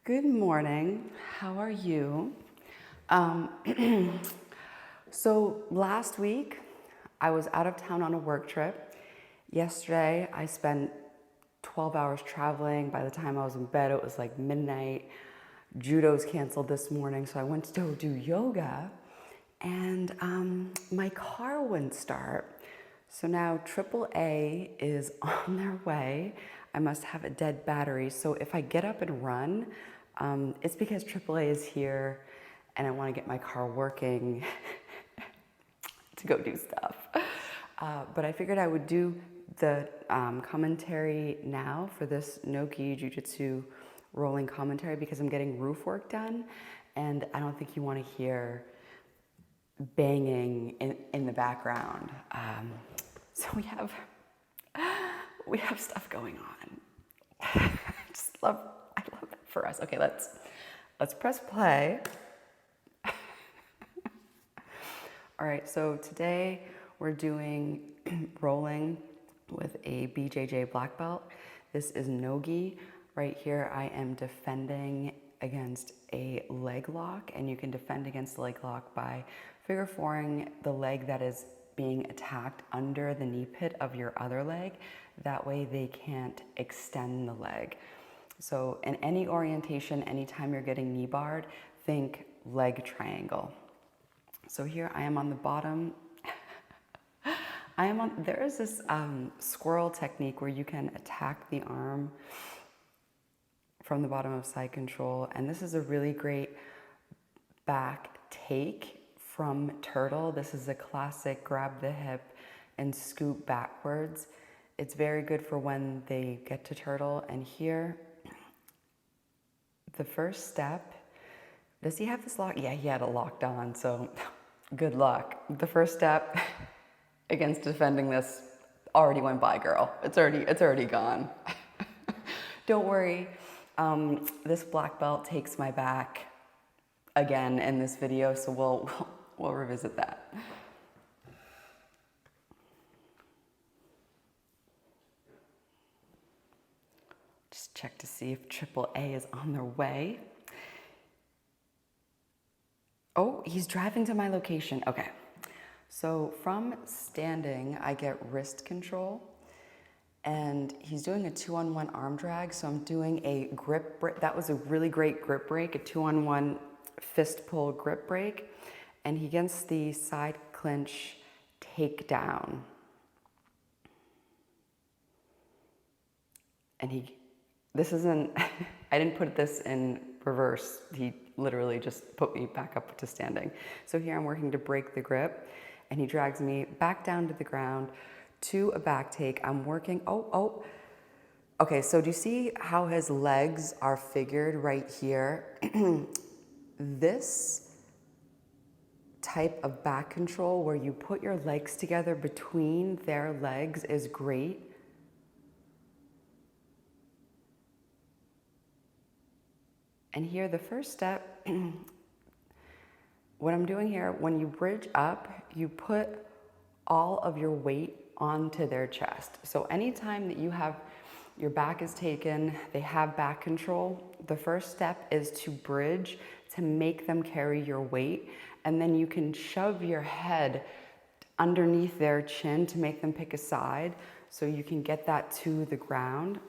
Good morning. How are you? So last week, I was out of town on a work trip. Yesterday, I spent 12 hours traveling. By the time I was in bed, it was like midnight. Judo's canceled this morning, so I went to go do yoga, and my car wouldn't start. So now AAA is on their way. I must have a dead battery. So if I get up and run, it's because AAA is here and I want to get my car working to go do stuff. But I figured I would do the commentary now for this Nogi jiu-jitsu rolling commentary because I'm getting roof work done and I don't think you want to hear banging in the background. So we have stuff going on. I love it for us. Okay, let's press play. All right, so today we're doing rolling with a BJJ black belt. This is Nogi. Right here I am defending against a leg lock, and you can defend against the leg lock by figure fouring the leg that is being attacked under the knee pit of your other leg. That way they can't extend the leg. So in any orientation, anytime you're getting knee barred, think leg triangle. So here I am on the bottom. There is this squirrel technique where you can attack the arm from the bottom of side control. And this is a really great back take from turtle. This is a classic grab the hip and scoop backwards. It's very good for when they get to turtle. And here, the first step, does he have this lock? Yeah, he had it locked on, so good luck. The first step against defending this already went by, girl. It's already gone. Don't worry, this black belt takes my back again in this video, so we'll revisit that. Just check to see if AAA is on their way. Oh, he's driving to my location. Okay. So from standing, I get wrist control, and he's doing a 2-on-1 arm drag. So I'm doing a grip break. That was a really great grip break, a 2-on-1 fist pull grip break. And he gets the side clinch takedown. And this isn't, I didn't put this in reverse. He literally just put me back up to standing. So here I'm working to break the grip, and he drags me back down to the ground to a back take. I'm working, Okay, so do you see how his legs are figured right here? This type of back control where you put your legs together between their legs is great. And here, the first step, what I'm doing here, when you bridge up, you put all of your weight onto their chest. So anytime that you have, your back is taken, they have back control, the first step is to bridge to make them carry your weight. And then you can shove your head underneath their chin to make them pick a side so you can get that to the ground.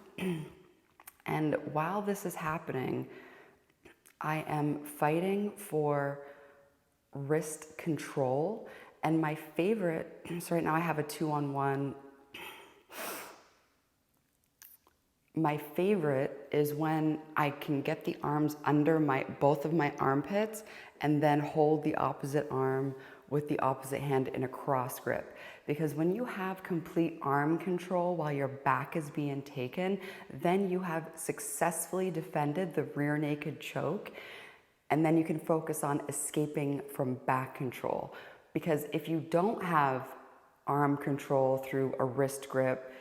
And while this is happening, I am fighting for wrist control. And my favorite, so right now I have a 2-on-1. My favorite is when I can get the arms under both of my armpits and then hold the opposite arm with the opposite hand in a cross grip. Because when you have complete arm control while your back is being taken, then you have successfully defended the rear naked choke, and then you can focus on escaping from back control. Because if you don't have arm control through a wrist grip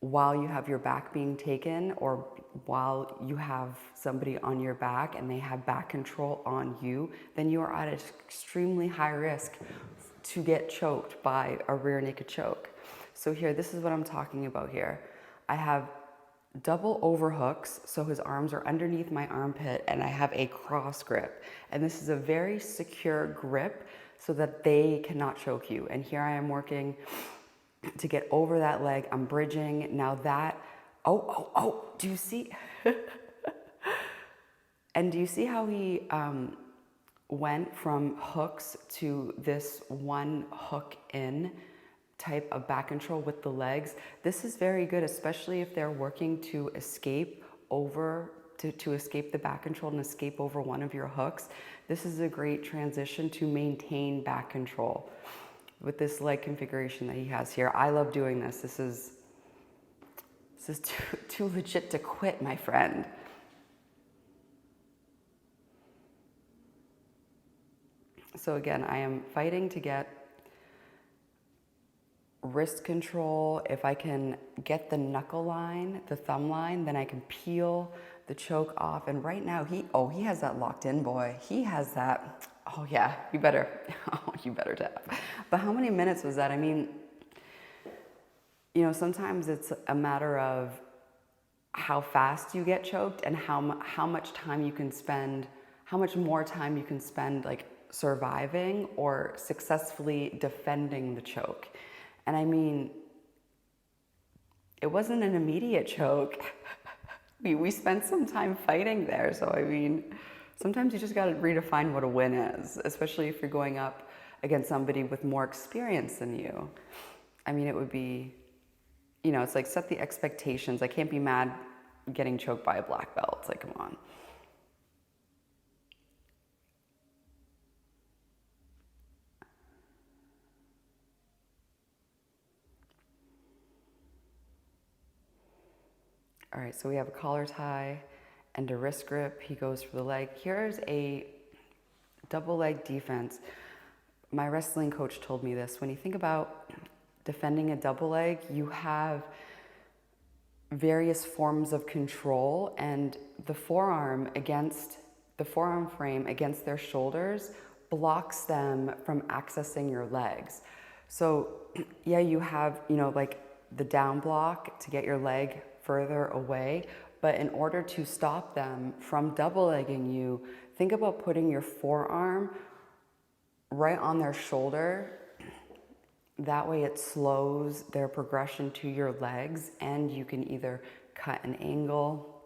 while you have your back being taken, or while you have somebody on your back and they have back control on you, then you are at an extremely high risk to get choked by a rear naked choke. So here, this is what I'm talking about here. I have double overhooks, so his arms are underneath my armpit, and I have a cross grip. And this is a very secure grip so that they cannot choke you. And here I am working to get over that leg. I'm bridging. Now that, oh, do you see? And do you see how he went from hooks to this one hook in type of back control with the legs? This is very good, especially if they're working to escape over, to escape the back control and escape over one of your hooks. This is a great transition to maintain back control with this leg configuration that he has here. I love doing this. This is too legit to quit, my friend. So again, I am fighting to get wrist control. If I can get the knuckle line, the thumb line, then I can peel the choke off. And right now, he has that locked in, boy. He has that. Oh yeah, you better tap. But how many minutes was that? I mean, you know, sometimes it's a matter of how fast you get choked and how much time you can spend, how much more time you can spend like surviving or successfully defending the choke. And I mean, it wasn't an immediate choke. We spent some time fighting there. So I mean, sometimes you just got to redefine what a win is, especially if you're going up against somebody with more experience than you. I mean, it would be, you know, it's like set the expectations. I can't be mad getting choked by a black belt. It's like, come on. All right, so we have a collar tie and a wrist grip. He goes for the leg. Here's a double leg defense. My wrestling coach told me this. When you think about defending a double leg, you have various forms of control, and the forearm frame against their shoulders blocks them from accessing your legs. So yeah, you have, you know, like the down block to get your leg further away, but in order to stop them from double legging you, think about putting your forearm right on their shoulder. That way it slows their progression to your legs, and you can either cut an angle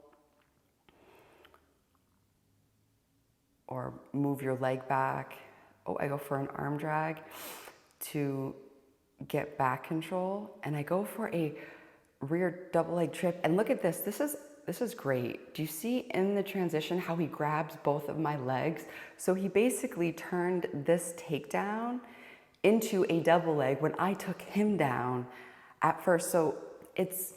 or move your leg back. Oh, I go for an arm drag to get back control, and I go for a rear double leg trip. And look at this. This is great. Do you see in the transition how he grabs both of my legs? So he basically turned this takedown into a double leg when I took him down at first. So it's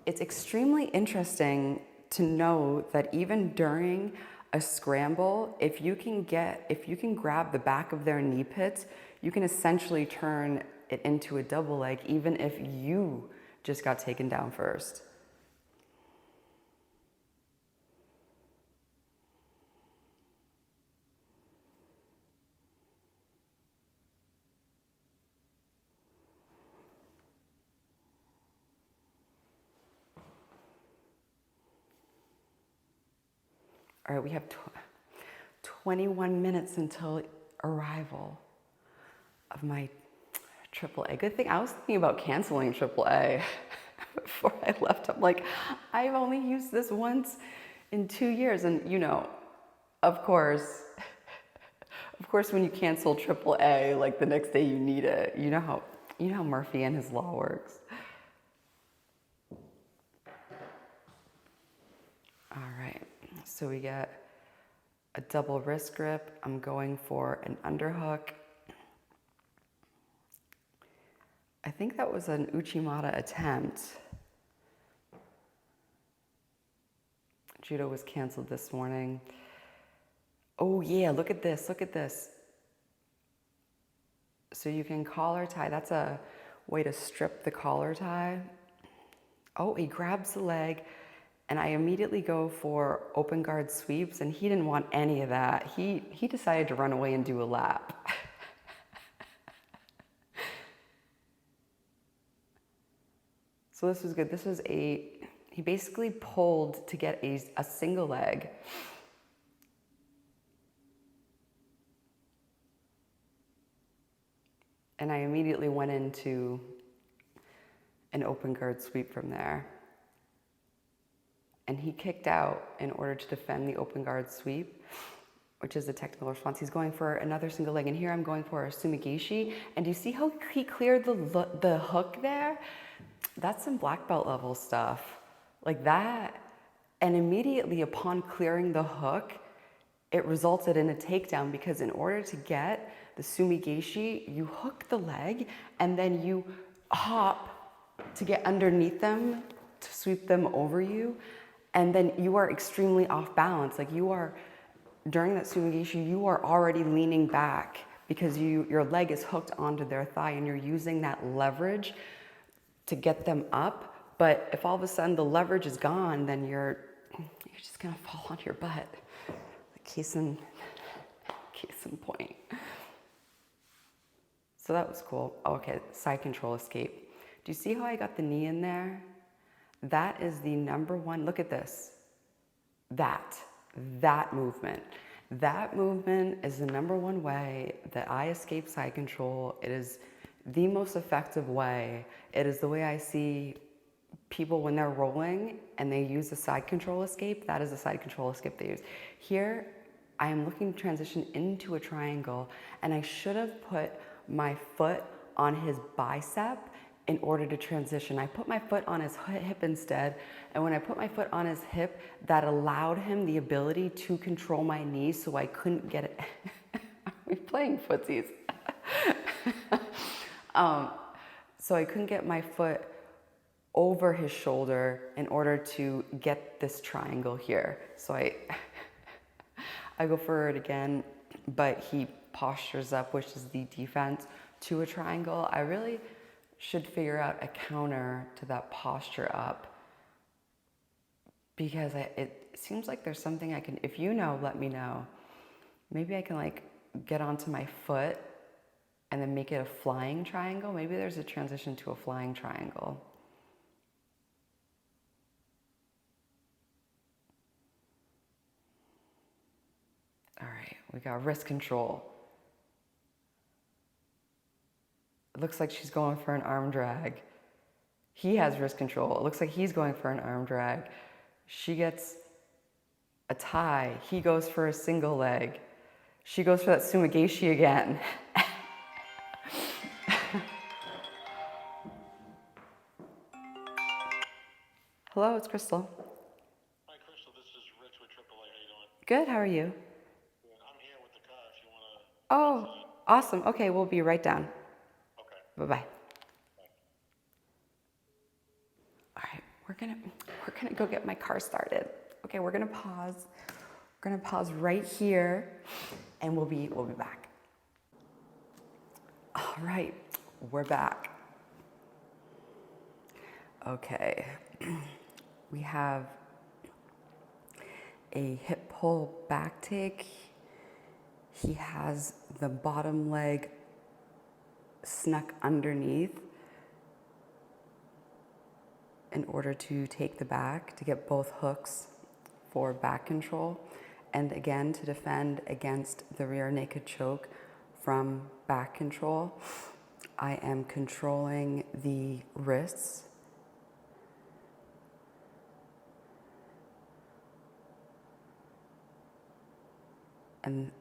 extremely interesting to know that even during a scramble, if you can grab the back of their knee pits, you can essentially turn it into a double leg, even if you just got taken down first. All right, we have 21 minutes until arrival of my AAA. Good thing I was thinking about canceling AAA before I left. I'm like, I've only used this once in 2 years. And you know, of course, when you cancel AAA, like the next day you need it. You know how Murphy and his law works. All right, so we get a double wrist grip. I'm going for an underhook. I think that was an Uchimata attempt. Judo was canceled this morning. Oh yeah, look at this, look at this. So you can collar tie. That's a way to strip the collar tie. Oh, he grabs the leg, and I immediately go for open guard sweeps, and he didn't want any of that. He decided to run away and do a lap. So this was good. This was a He basically pulled to get a single leg. And I immediately went into an open guard sweep from there. And he kicked out in order to defend the open guard sweep, which is the technical response. He's going for another single leg, and here I'm going for a sumigeshi. And do you see how he cleared the hook there? That's some black belt level stuff, like that. And immediately upon clearing the hook, it resulted in a takedown, because in order to get the sumigeshi, you hook the leg and then you hop to get underneath them, to sweep them over you. And then you are extremely off balance. Like you are, during that sumigeshi, you are already leaning back because your leg is hooked onto their thigh, and you're using that leverage to get them up. But if all of a sudden the leverage is gone, then you're just gonna fall on your butt. Case in point. So that was cool. Oh, okay, side control escape. Do you see how I got the knee in there? That is the number one, look at this. That movement. That movement is the number one way that I escape side control. It is the most effective way. It is the way I see people when they're rolling and they use the side control escape. That is the side control escape they use. Here, I am looking to transition into a triangle, and I should have put my foot on his bicep in order to transition. I put my foot on his hip instead, and when I put my foot on his hip, that allowed him the ability to control my knee, so I couldn't get it. We're playing footsies. So I couldn't get my foot over his shoulder in order to get this triangle here. So I go for it again, but he postures up, which is the defense, to a triangle. I really should figure out a counter to that posture up, because it seems like there's something I can, if you know, let me know. Maybe I can like get onto my foot and then make it a flying triangle. Maybe there's a transition to a flying triangle. All right, we got wrist control. It looks like she's going for an arm drag. He has wrist control. It looks like he's going for an arm drag. She gets a tie. He goes for a single leg. She goes for that sumigeshi again. Hello, it's Crystal. Hi, Crystal. This is Rich with AAA. How you doing? Good, how are you? Good. I'm here with the car if you want to. Oh, awesome. Okay, we'll be right down. Okay. Bye-bye. Bye. All right, we're gonna go get my car started. Okay, we're gonna pause. We're gonna pause right here, and we'll be back. All right, we're back. Okay, we have a hip pull back take. He has the bottom leg snuck underneath in order to take the back, to get both hooks for back control, and again to defend against the rear naked choke from back control. I am controlling the wrists. And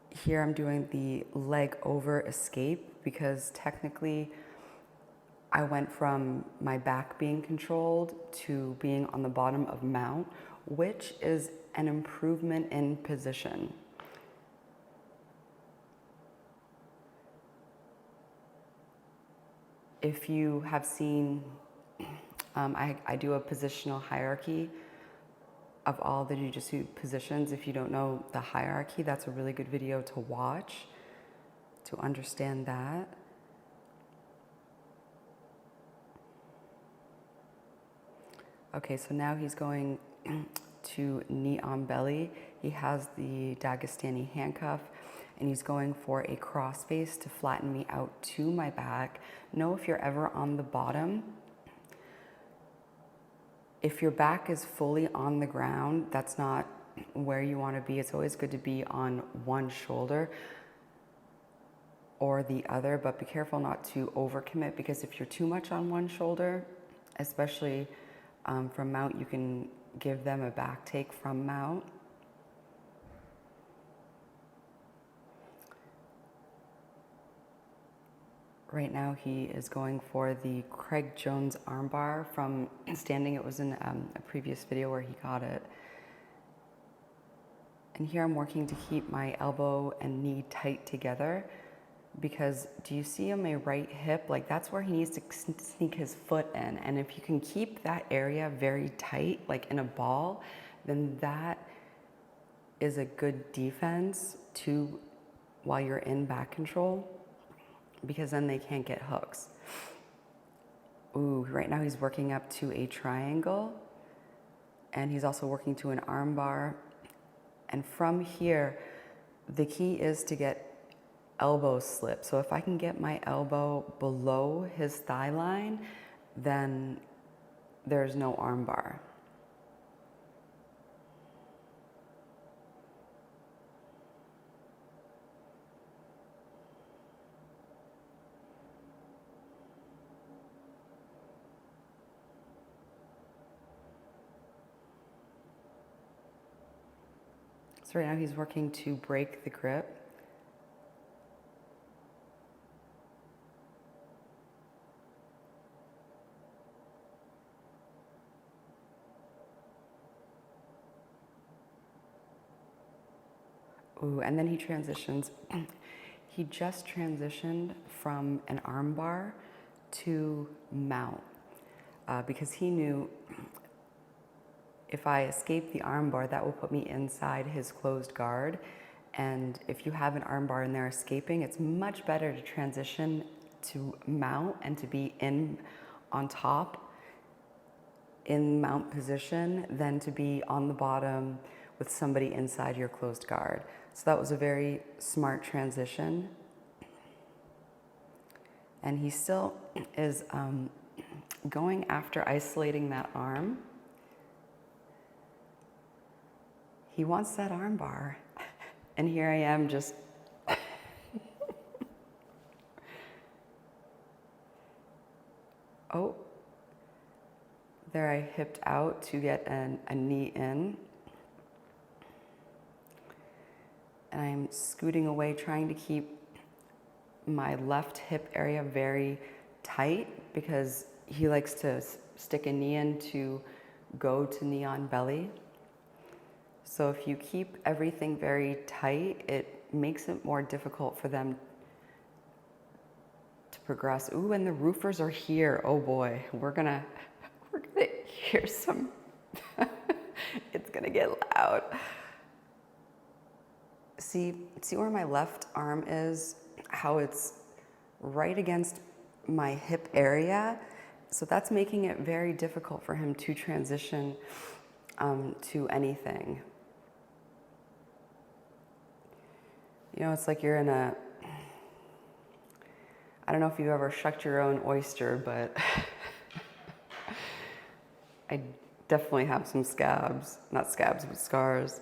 here I'm doing the leg over escape, because technically I went from my back being controlled to being on the bottom of mount, which is an improvement in position. If you have seen, I do a positional hierarchy of all the jiu-jitsu positions. If you don't know the hierarchy, that's a really good video to watch to understand that. Okay, so now he's going to knee on belly. He has the Dagestani handcuff, and he's going for a crossface to flatten me out to my back. Know if you're ever on the bottom, if your back is fully on the ground, that's not where you want to be. It's always good to be on one shoulder or the other, but be careful not to overcommit, because if you're too much on one shoulder, especially from mount, you can give them a back take from mount. Right now he is going for the Craig Jones armbar from standing. It was in a previous video where he got it. And here I'm working to keep my elbow and knee tight together, because do you see on my right hip, like that's where he needs to sneak his foot in. And if you can keep that area very tight, like in a ball, then that is a good defense too while you're in back control, because then they can't get hooks. Ooh, right now he's working up to a triangle, and he's also working to an arm bar. And from here, the key is to get elbow slip. So if I can get my elbow below his thigh line, then there's no arm bar. So right now he's working to break the grip. Ooh, and then he transitions. He just transitioned from an arm bar to mount because he knew if I escape the arm bar, that will put me inside his closed guard. And if you have an arm bar and they're escaping, it's much better to transition to mount and to be in on top in mount position than to be on the bottom with somebody inside your closed guard. So that was a very smart transition. And he still is going after isolating that arm. He wants that arm bar. And here I am just oh, there I hipped out to get a knee in. And I'm scooting away, trying to keep my left hip area very tight, because he likes to stick a knee in to go to knee on belly. So if you keep everything very tight, it makes it more difficult for them to progress. Ooh, and the roofers are here. Oh boy, we're gonna hear some, it's gonna get loud. See where my left arm is, how it's right against my hip area? So that's making it very difficult for him to transition to anything. You know, it's like you're in a, I don't know if you've ever shucked your own oyster, but I definitely have some scabs, not scabs, but scars.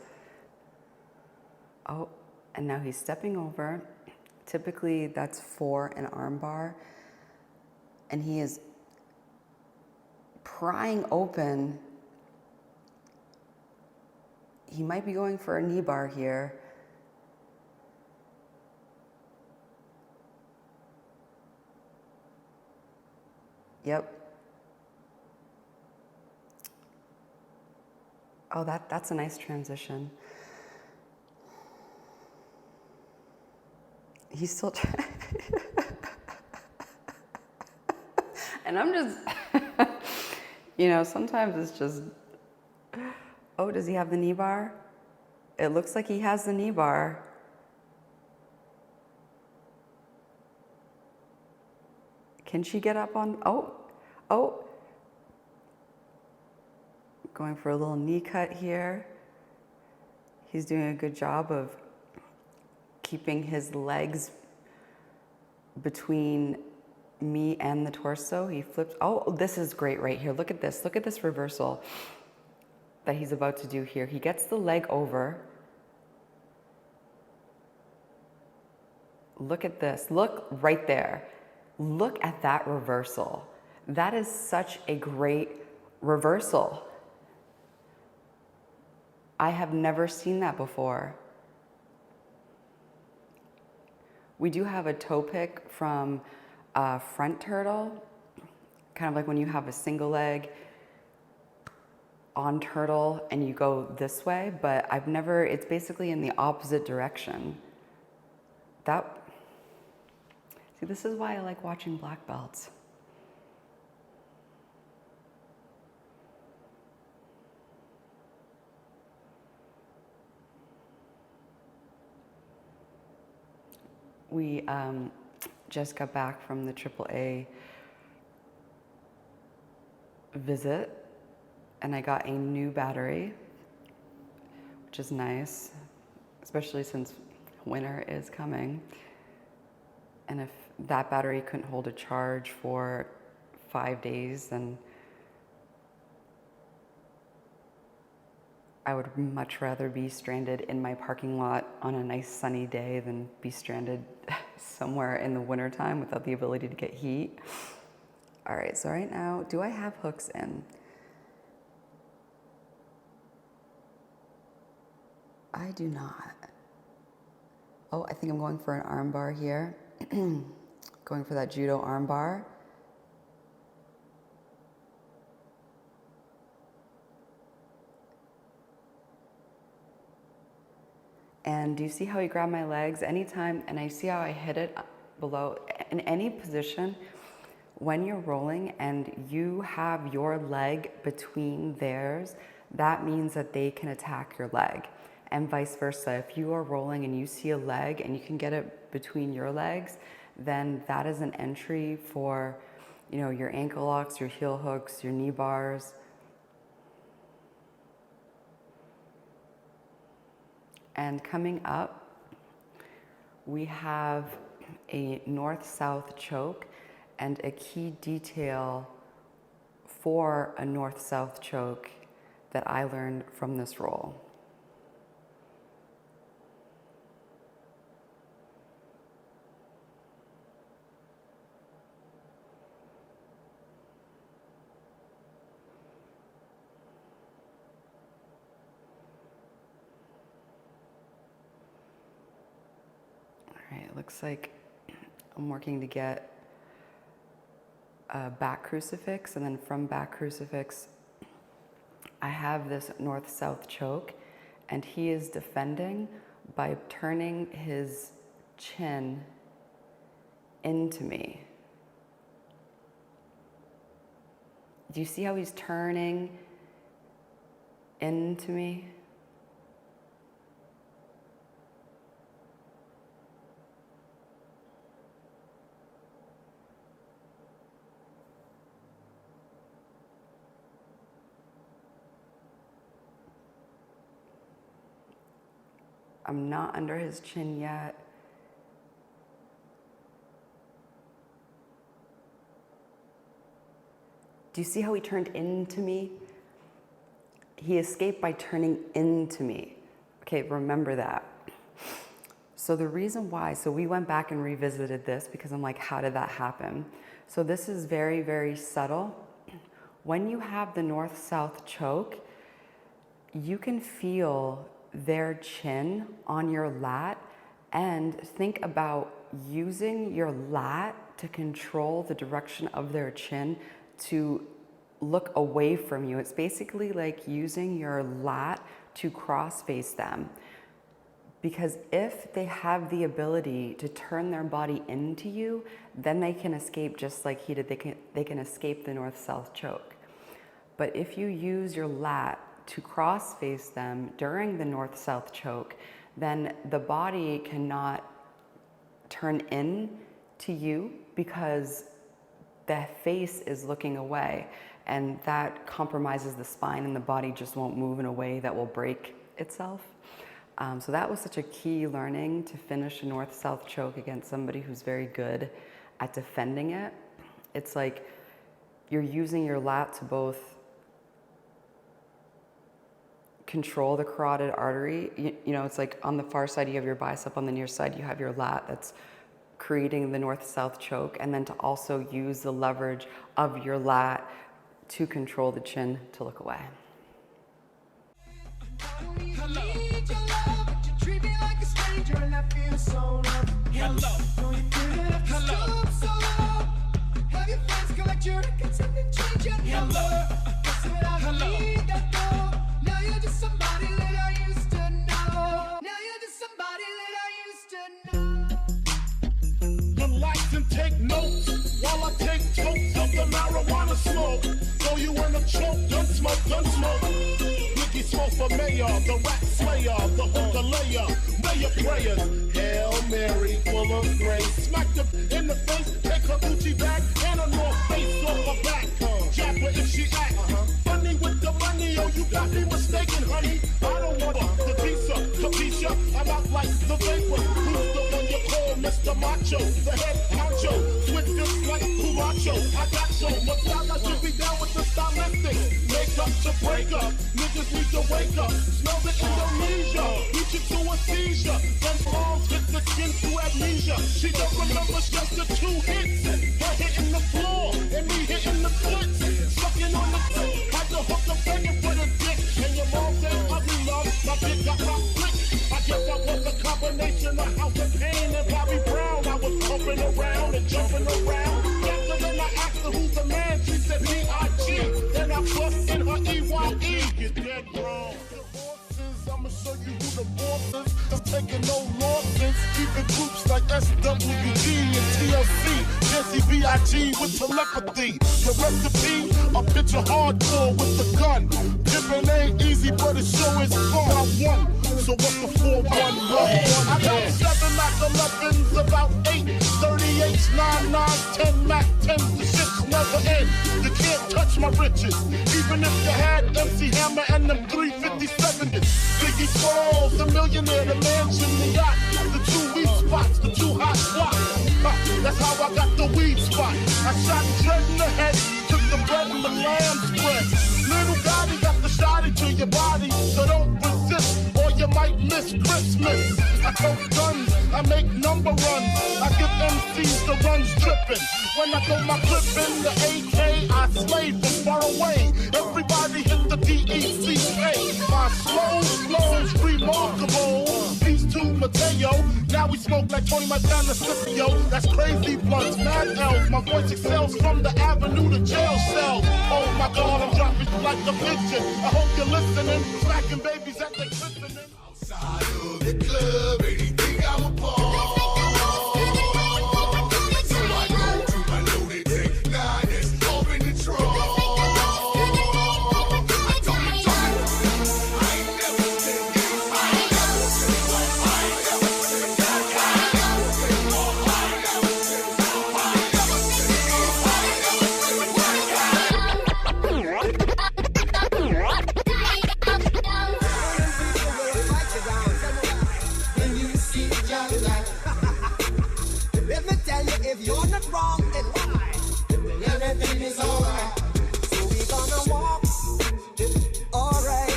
Oh, and now he's stepping over. Typically that's for an arm bar. And he is prying open. He might be going for a knee bar here. Yep. Oh, that's a nice transition. He's still trying. And I'm just, you know, sometimes it's just, oh, does he have the knee bar? It looks like he has the knee bar. Can she get up on, oh. Going for a little knee cut here. He's doing a good job of keeping his legs between me and the torso. He flips. Oh, this is great right here. Look at this. Look at this reversal that he's about to do here. He gets the leg over. Look at this. Look right there. Look at that reversal. That is such a great reversal. I have never seen that before. We do have a toe pick from front turtle, kind of like when you have a single leg on turtle and you go this way, but I've never, it's basically in the opposite direction. See, this is why I like watching black belts. We just got back from the AAA visit, and I got a new battery, which is nice, especially since winter is coming. And if that battery couldn't hold a charge for 5 days, then I would much rather be stranded in my parking lot on a nice sunny day than be stranded somewhere in the wintertime without the ability to get heat. All right, so right now, do I have hooks in? I do not. Oh, I think I'm going for an arm bar here. Going for that judo arm bar. And do you see how he grabbed my legs? Anytime, and I see how I hit it below. In any position, when you're rolling and you have your leg between theirs, that means that they can attack your leg. And vice versa. If you are rolling and you see a leg and you can get it between your legs, then that is an entry for, you know, your ankle locks, your heel hooks, your knee bars. And coming up, we have a north-south choke, and a key detail for a north-south choke that I learned from this roll. It looks like I'm working to get a back crucifix, and then from back crucifix, I have this north-south choke, and he is defending by turning his chin into me. Do you see how he's turning into me? I'm not under his chin yet. Do you see how he turned into me? He escaped by turning into me. Okay, remember that. So the reason why, so we went back and revisited this because I'm like, how did that happen? So this is very, very subtle. When you have the north-south choke, you can feel their chin on your lat, and think about using your lat to control the direction of their chin to look away from you. It's basically like using your lat to cross-face them. Because if they have the ability to turn their body into you, then they can escape just like he did. They can escape the north-south choke. But if you use your lat to cross-face them during the north-south choke, then the body cannot turn in to you because the face is looking away, and that compromises the spine, and the body just won't move in a way that will break itself. So that was such a key learning, to finish a north-south choke against somebody who's very good at defending it. It's like you're using your lat to both control the carotid artery. You know, it's like on the far side you have your bicep, on the near side you have your lat that's creating the north-south choke, and then to also use the leverage of your lat to control the chin to look away. Relax and take notes while I take totes of the marijuana smoke. Throw you in a choke, gun smoke, gun smoke. Nicky smoke for mayor, the rap slayer, the hooker layer, mayor prayers. Hail Mary, full of grace. Smack them in the face, take her Gucci bag and a North Face off her back. Jab her if she act funny with the money. Oh, you got me mistaken, honey. I don't want her, the pizza, Capisha. I'm out like the vapor. Who's the one you call Mr. Macho? The head honcho, with this like Camacho. I got so much style, I should be down with the stylistic. Make up to break up, niggas need to wake up. Smell the Indonesia, reach it to a seizure. Then bombs hit the skin to amnesia. She don't remember just the 2 hits. Her hitting the floor, and me hitting the clits. Sucking on the tip, had to hook the banging for the dick. And your mom said ugly love, my dick got my flick. I guess I was a combination of House of Pain and Bobby Brown. I was pumping around and jumping around. After then I asked her who's the man, she said B.I.G. Then I bust in her E.Y.E. Get dead wrong. I'ma show you who the boss is. I'm taking no losses. Keeping groups like SWD and TLC. Jesse B.I.G. with telepathy. The recipe, a picture hardcore with the gun. Dipping ain't easy, but it sure is fun. I won. So what's the 4-1-1? I got 7 Mac 11s, about 8 38s, 9-9s, 10 Mac 10s. The shit's never end. You can't touch my riches. Even if you had MC Hammer and them 357s. Biggie Smalls, the millionaire, the mansion, the yacht, the 2 weed spots, the 2 hot spots. That's how I got the weed spot. I shot Dread in the head, took the bread and the lamb spread. Little Gotti got the shotty to your body, so don't resist or you might miss Christmas. I tote guns, I make number runs. I give MCs the runs dripping. When I go my clip in the AK, I slave them far away. Everybody hit the DECA. My slow's remarkable. Peace to Mateo. Now we smoke like Tony Montana Scipio. That's crazy blunts, mad L's. My voice excels from the avenue to jail cells. Oh my God, I'm dropping like a pigeon. I hope you're listening. Slacking babies at the clipping. Outside of the club, anything I'm a part. So I go to my loaded tank, 9 that's open the trunk. I told you, I ain't never been gay. I ain't never been white. I ain't never been black. I ain't never been white. I ain't never been white. I ain't never been Let me tell you, if you're not wrong, then why? Everything is alright. So we gonna walk, alright,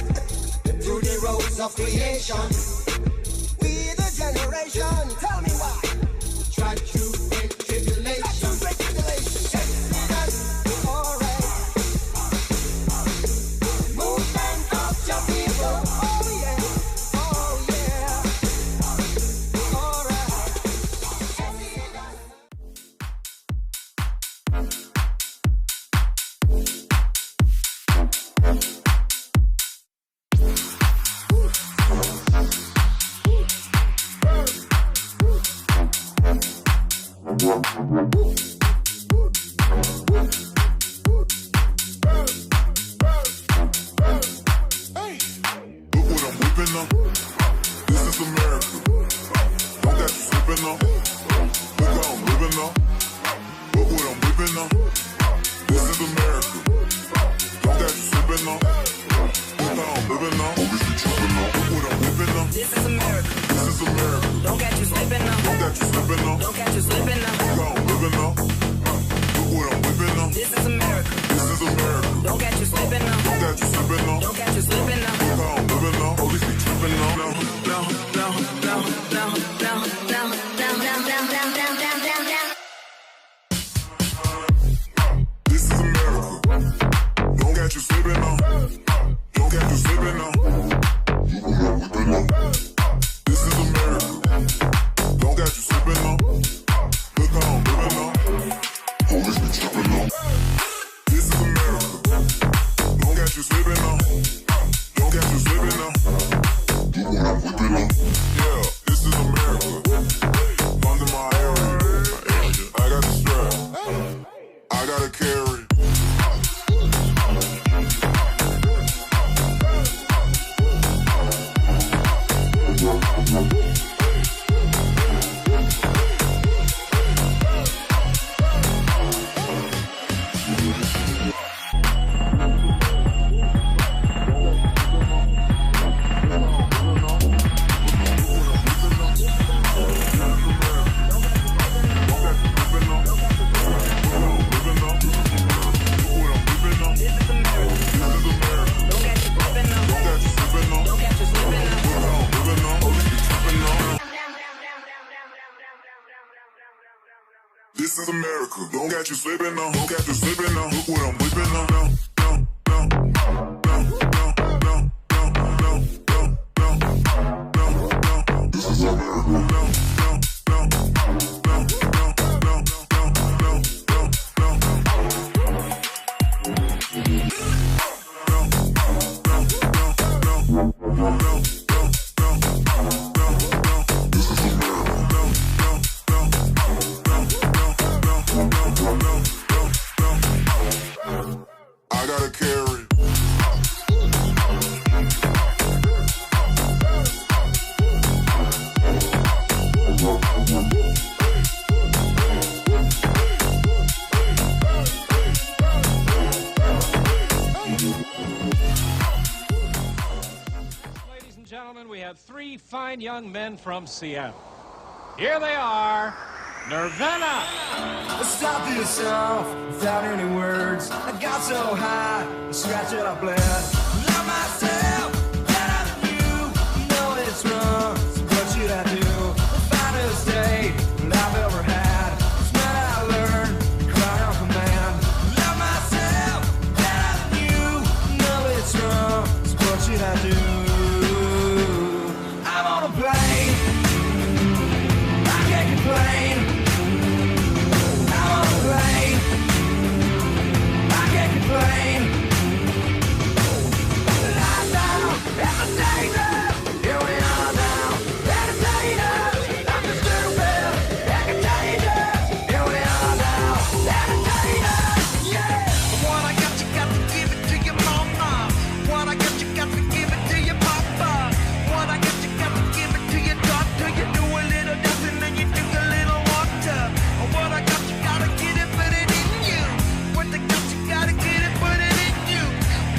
through the roads of creation. We the generation, tell me why. Try to break tribulation. Try to break tribulation. Exodus, alright. Movement of your people, oh yeah, oh yeah. Alright. Hey, look what I'm whipping up. This is America. Don't got you slipping up. Look how I'm living up. Look what I'm whipping up. This is America. Don't got you slipping up. Look how I'm living up. Obviously tripping up. Look what I'm whipping up. This is America. This is America. Don't catch you slipping now. Don't catch you slipping now. Don't catch you slipping now. Look how I'm living now. Look what I'm whipping now. This is America. This is America. Don't catch you slipping now. Don't catch you slipping now. Don't catch you slipping now. Look how I'm living now. Police be tripping now. No, no, no, no, no, no, no, no, no, no, no, no. This is America. Don't catch you slipping now. Don't catch you slipping now. Look what I'm whipping now. This is America. Don't catch you slipping now. Look how I'm living now. Police be tripping now. This is America. Don't catch you slipping now. Don't catch you slipping now. Look what I'm whipping now. Yeah, this is America. Under my area. I got the strap. I gotta carry. This is America. Don't catch you slipping now. Don't catch you slipping now. Look what I'm whipping now. No, no, no, no, no, no, no, no, no, no, no. This is America. No, no, no, no, no, no, no, no, I gotta carry. Ladies and gentlemen, we have three fine young men from Seattle. Here they are, Nirvana. Stop yourself without any words. I got so high, I scratched it, I bled. Love myself, better than you. Know it's wrong, so what should I do? The finest day I've ever had. It's when I learned, cry on command. Love myself, better than you. Know it's wrong, so what should I do? I'm on a plane, I can't complain. I can't complain. Lie down at the station. Here we are now. Entertainers. I'm just stupid. Entertainers. Here we are now. Entertainers. Yeah. What I got, you got to give it to your mama. What I got, you got to give it to your papa. What I got, you got to give it to your doctor. You do a little dancing and you drink a little water. What I got, you gotta get it, put it in you. What I got, you gotta get it, put it in you.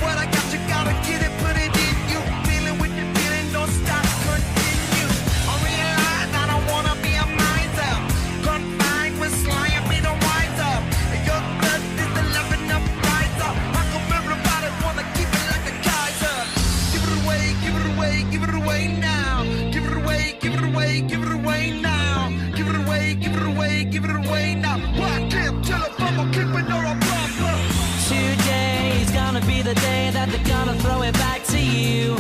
What I got, you gotta get it, put it in you. Feeling with the feeling, don't stop, continue. I realize I don't wanna be a miser. Confined with sly and be the wiser. Your blood is the loving up riser. How come everybody wanna keep it like a Kaiser? Give it away, give it away, give it away now. Give it away, give it away, give it away now. Give it away, give it away, give it away now. Why can't tell if I'm a keep it or a bumper? Today's gonna be the day that they're gonna throw it back to you.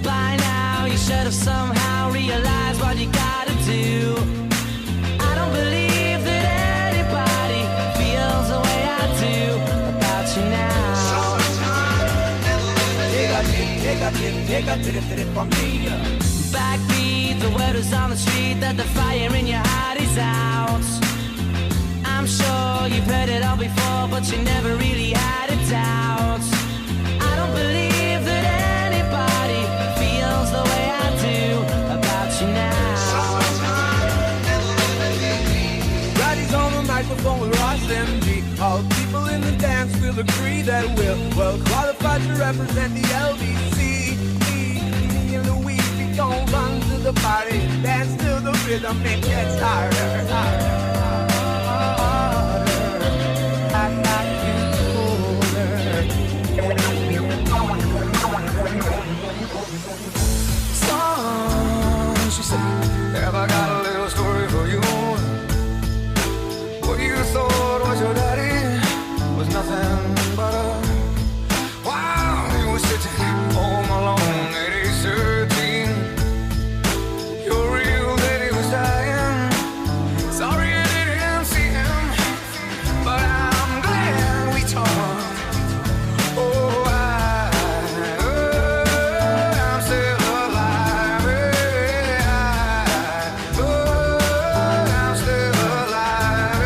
By now, you should have somehow realized what you gotta do. I don't believe that anybody feels the way I do about you now. Take a trip for me. Backbeat, the word is on the street that the fire in your heart is out. I'm sure you've heard it all before, but you never really had a doubt. I don't believe that anybody feels the way I do about you now. Roddy's on the microphone with Ross MG. All the people in the dance will agree that we're well qualified to represent the LBC. Me and Louis Don't run to the party, dance to the rhythm, it gets harder, harder, harder. I got you colder. Son, she said, have I got a little story for you? What you thought was your daddy was nothing but a while you were sitting home alone at age 13. Your real daddy was dying. Sorry you didn't see him, but I'm glad we talked. Oh, I'm still alive. I'm still alive. I'm still alive.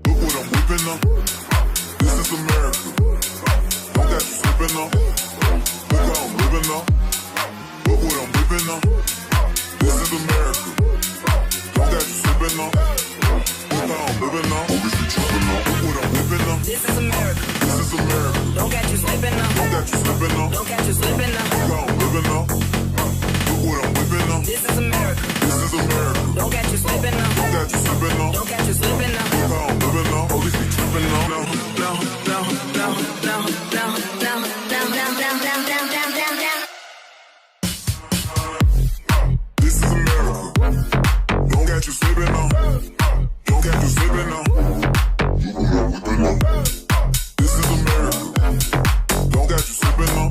Look what I'm whipping up. This is America. Don't whipping now. Look how I'm living now. Look what I'm whipping now. This is America. Don't got you slipping now. Look how I'm living now. Always be tripping now. Look what I'm whipping now. This is America. This is America. Don't get you slipping now. Don't got you slipping now. Don't get you slipping now. Look how I'm living now. Look what I'm whipping now. This is America. This is America. Don't get you slipping now. Don't got you slipping now. Don't get you slipping now. Look how I'm living now. Always be tripping now. This is America. Don't got you slipping now. Don't got you slipping now. This is America. Don't got you slipping now.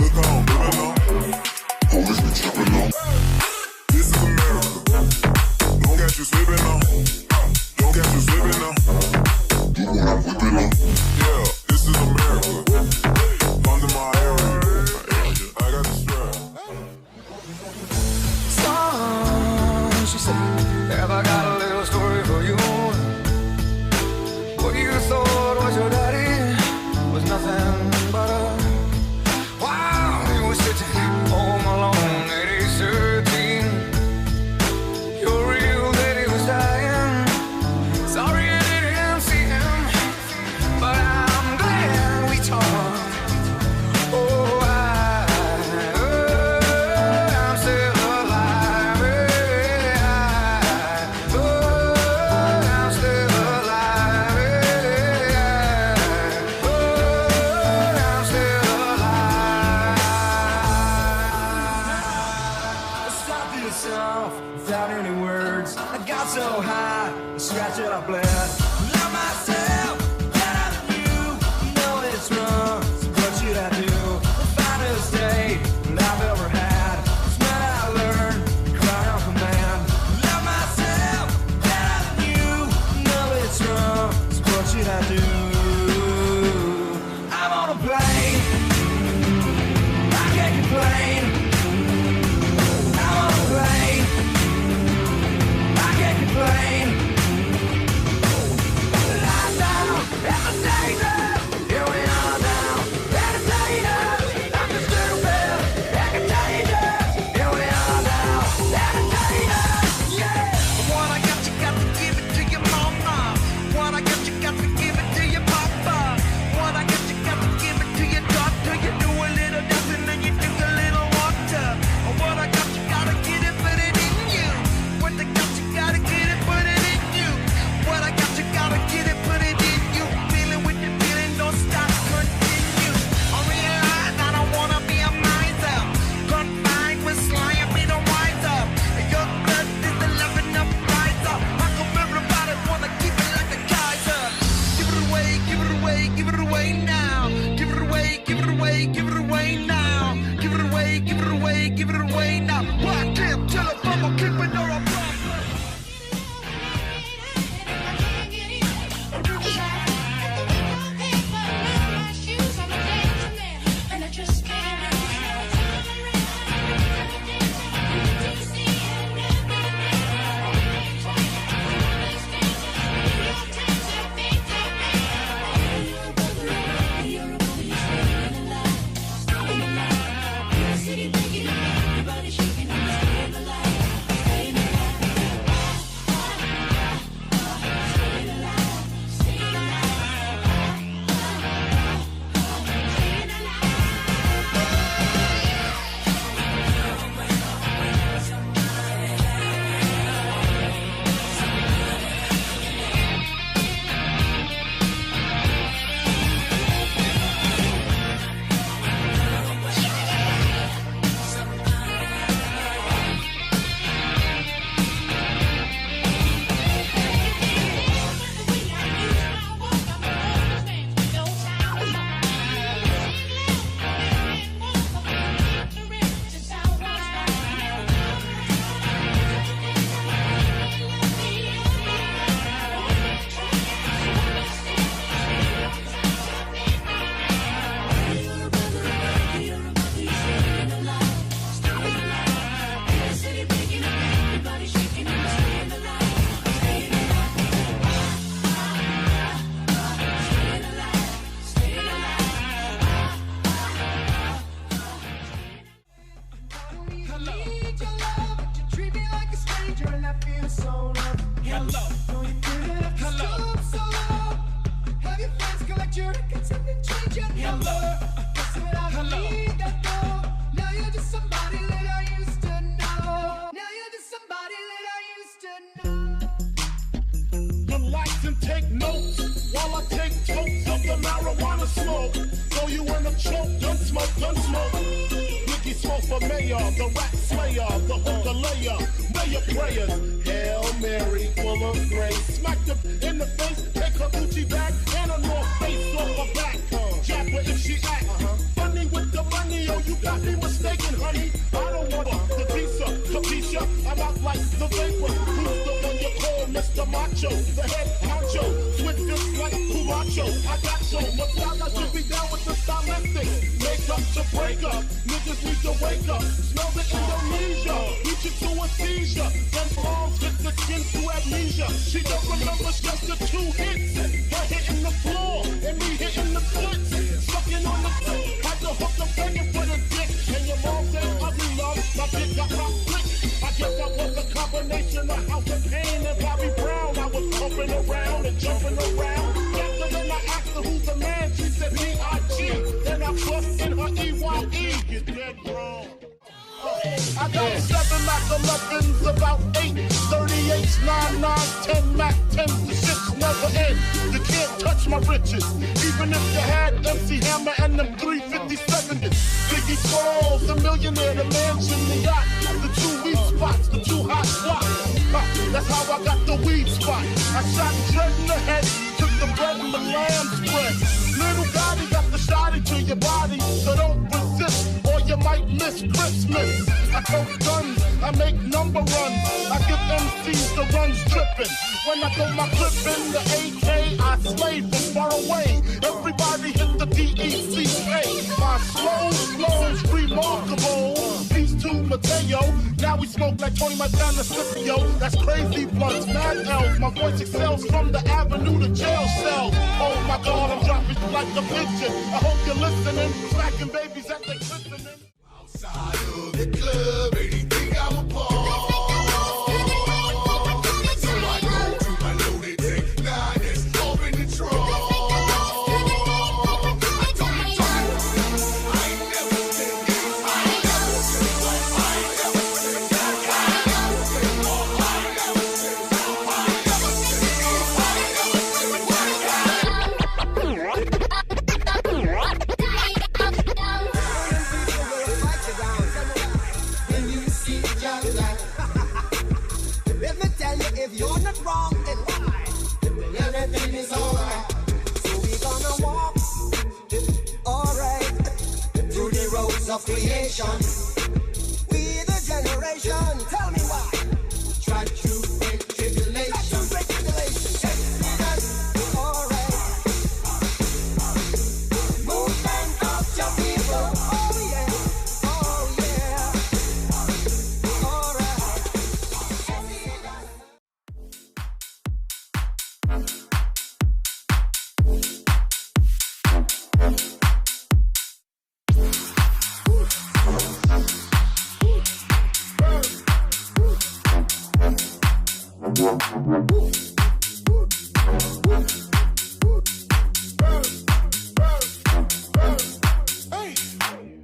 Look how I'm living now. Always be tripping now. This is America. Don't got you slipping now. Don't got you slipping now. Yeah, this is America. Under my area. I got the strap. Song, she said, have I got a little story for you? What you thought was your daddy was nothing but a while he was sitting home alone at age 13. Your real daddy was dying. Sorry I didn't see him, but I'm glad we talked. Oh, I'm still alive. I'm still alive. I'm still alive. Stop yourself without any words. I got so high, I scratched it, I bled. Love myself better than you. Know it's wrong, so what should I do? The finest day I've ever had. It's when I learned to cry on command. Love myself better than you. Know it's wrong, so what should I do? I'm on a plane. I can't complain. I'm on a plane. I can't complain. Lie down at the station. Here we are now. Entertainers. I'm just stupid. Entertainers. Here we are now. Entertainers. Yeah. What I got, you got to give it to your mama. What I got, you got to give it to your the rap slayer, the hooker layer, mayor prayers. Hail Mary, full of grace. Smack her in the face, take her Gucci bag and a North Face off her back. Jab her if she act funny with the money. Oh, you got me mistaken, honey. I don't want the visa, Capisha. I'm out like the vapor. Who's the one you call Mr. Macho? The head honcho, swift just like Camacho. I got so much style, I should be down with the stylistic. Make up to break up, niggas need to wake up. Smell the Indonesia, reaching to a seizure. Then balls hit the skin to amnesia. She don't remember just the 2 hits. Her hitting the floor, and me hitting the flicks. Sucking on the foot, had to hook the begging for the dick. And your mom said ugly love, my dick got my flick. I guess I was a combination of House of Pain and Bobby Brown. I was pumping around and jumping around. After then I asked her who's the man, she said B.I.G. Then I bust in her E.Y.E. You're dead wrong. I got 7 Mac 11s, about 8, 38s, 9, 9, 10 Mac 10s, the shits never end. You can't touch my riches, even if you had MC Hammer and them 357s. Biggie Smalls, the millionaire, the mansion, the yacht, the 2 weed spots, the 2 hot spots. That's how I got the weed spot. I shot Dread in the head, took the bread and the lamb spread. Little Gotti got the shotty to your body, so don't resist or you might miss Christmas. I tote guns, I make number runs, I give MCs the runs tripping. When I throw my clip in the AK, I slay from far away. Everybody hit the DECA. My slow's remarkable. Peace to Mateo. Now we smoke like Tony Montana Scipio. That's crazy blunts, mad L's. My voice excels from the avenue to jail cell. Oh my God, I'm dropping like a pigeon. I hope you're listening. Smacking babies at the christening. Outside of the club, anything I'm a part. So I go to my loaded tank, 9 that's off in the trunk. I told my driver, I ain't never said this. I ain't never said this. I ain't never said this. I ain't never said this. I ain't never said this. I ain't never said this. Let me tell you, if you're not wrong, then why? Everything is alright. So we gonna walk, alright, through the roads of creation. We the generation, tell me why. Try to break tribulation. Exodus, alright. Movement of your people, oh yeah, alright.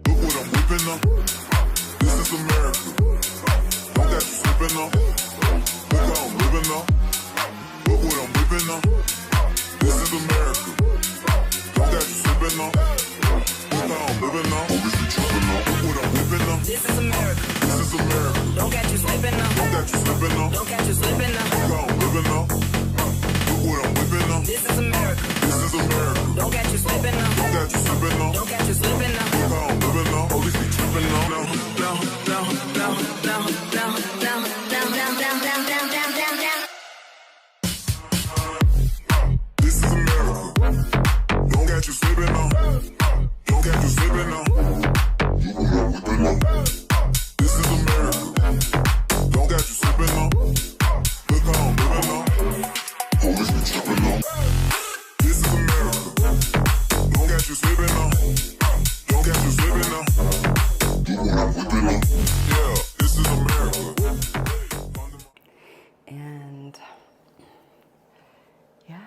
Look what I'm whipping up. This is America. Don't got you slipping up. Look how I'm living up. Look what I'm whipping up. This is America. Don't got you slipping up. Look how I'm living up. Obviously tripping up. Look what I'm whipping up. This is America. This is America. Don't catch you slipping up. Don't got you slipping up. Don't catch you slipping up. Look how I'm living up. Look what I'm whipping up. This is America. This is America. Don't catch you slipping up. Don't got you slipping up. Don't catch you slipping up. Look how I'm living up. Police be tripping up. This is America. Don't got you slipping up. Don't got you slipping up. This is America. Don't got you slipping up. Look how I'm living up. Police be tripping up. This is America. Don't got you slipping up. Don't got you slipping up. Yeah, this is America. And yeah,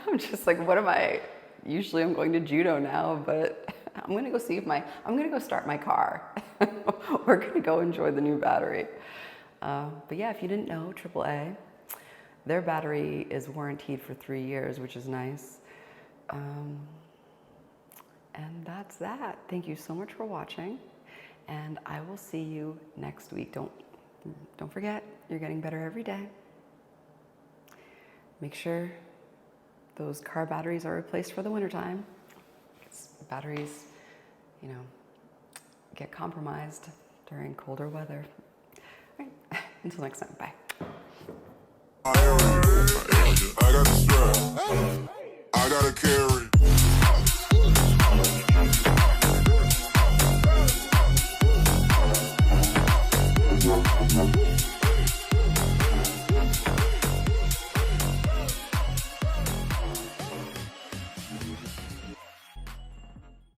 I'm just like, what am I? Usually I'm going to judo now, but I'm gonna go see if I'm gonna go start my car. We're gonna go enjoy the new battery. But yeah, if you didn't know, AAA, their battery is warranted for 3 years, which is nice. And that's that. Thank you so much for watching, and I will see you next week. Don't forget, you're getting better every day. Make sure those car batteries are replaced for the wintertime. Batteries, you know, get compromised during colder weather. All right, until next time, bye. I got the strap. I gotta carry